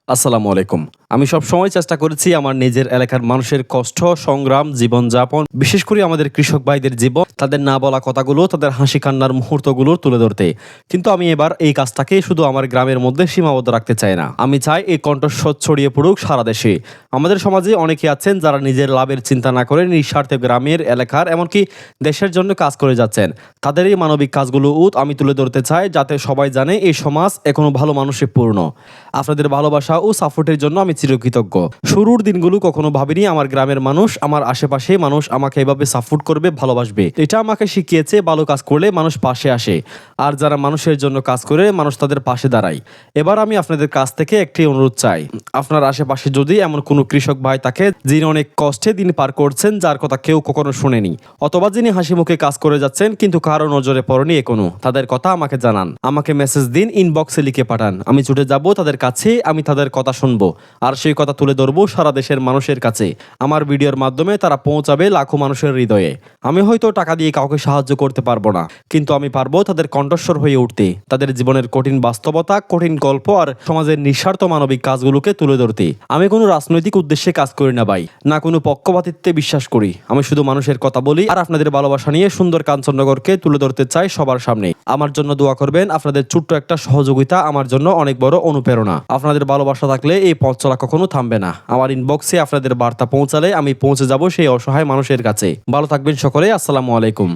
আসসালামু আলাইকুম। আমি সবসময় চেষ্টা করেছি আমার নিজের এলাকার মানুষের কষ্ট, সংগ্রাম, জীবনযাপন, বিশেষ করে আমাদের কৃষক ভাইদের জীবন, তাদের না বলা কথাগুলো, তাদের হাসি কান্নার মুহূর্তগুলো তুলে ধরতে। কিন্তু আমি এবার এই কাজটাকে শুধু আমার গ্রামের মধ্যে সীমাবদ্ধ রাখতে চাই না। আমি চাই এই কণ্ঠস্বর ছড়িয়ে পড়ুক সারা দেশে। আমাদের সমাজে অনেকে আছেন যারা নিজের লাভের চিন্তা না করে নিঃস্বার্থে গ্রামের, এলাকার, এমনকি দেশের জন্য কাজ করে যাচ্ছেন। তাদের এই মানবিক কাজগুলো আমি তুলে ধরতে চাই, যাতে সবাই জানে এই সমাজ এখনো ভালো মানুষে পূর্ণ। আপনাদের ভালোবাসা ও সাপোর্টের জন্য আমি চিরকৃতজ্ঞ। শুরুর দিনগুলো কখনো ভাবিনি আমার গ্রামের মানুষ, আমার আশেপাশে মানুষ আমাকে এভাবে সাপোর্ট করবে, ভালোবাসবে। এটা আমাকে শিখিয়েছে ভালো কাজ করলে মানুষ পাশে আসে, আর যারা মানুষের জন্য কাজ করে মানুষ তাদের পাশে দাঁড়ায়। এবার আমি আপনাদের কাছ থেকে একটি অনুরোধ চাই। আপনার আশেপাশে যদি এমন কোনো কৃষক ভাই থাকে যিনি অনেক কষ্টে দিন পার করছেন, যার কথা কেউ কখনো শুনেনি, অথবা যিনি হাসি মুখে কাজ করে যাচ্ছেন কিন্তু কারো নজরে পড়েনি এখনো, তাদের কথা আমাকে জানান। আমাকে মেসেজ দিন, ইনবক্সে লিখে পাঠান। আমি ছুটে যাব তাদের কাছে, আমি তাদের কথা শুনবো, আর সেই কথা তুলে ধরবো সারা দেশের মানুষের কাছে। আমার ভিডিওর মাধ্যমে তারা পৌঁছাবে লাখো মানুষের হৃদয়ে। আমি হয়তো টাকা দিয়ে কাউকে সাহায্য করতে পারবো না, কিন্তু আমি পারবো তাদের কণ্ঠস্বর হয়ে উঠতে, তাদের জীবনের কঠিন বাস্তবতা, কঠিন গল্প আর সমাজের নিঃস্বার্থ মানবিক কাজগুলোকে তুলে ধরতে। আমি কোনো রাজনৈতিক উদ্দেশ্যে কাজ করি না ভাই, না কোনো পক্ষপাতিত্বে বিশ্বাস করি। আমি শুধু মানুষের কথা বলি, আর আপনাদের ভালোবাসা নিয়ে সুন্দর কাঞ্চননগরকে তুলে ধরতে চাই সবার সামনে। আমার জন্য দোয়া করবেন। আপনাদের ছোট্ট একটা সহযোগিতা আমার জন্য অনেক বড় অনুপ্রেরণা। আপনাদের ভালোবাসা থাকলে এই পথ চলা কখনো থামবে না। আমার ইনবক্সে আপনাদের বার্তা পৌঁছালে আমি পৌঁছে যাব সেই অসহায় মানুষের কাছে। ভালো থাকবেন সকলে। আসসালামু আলাইকুম।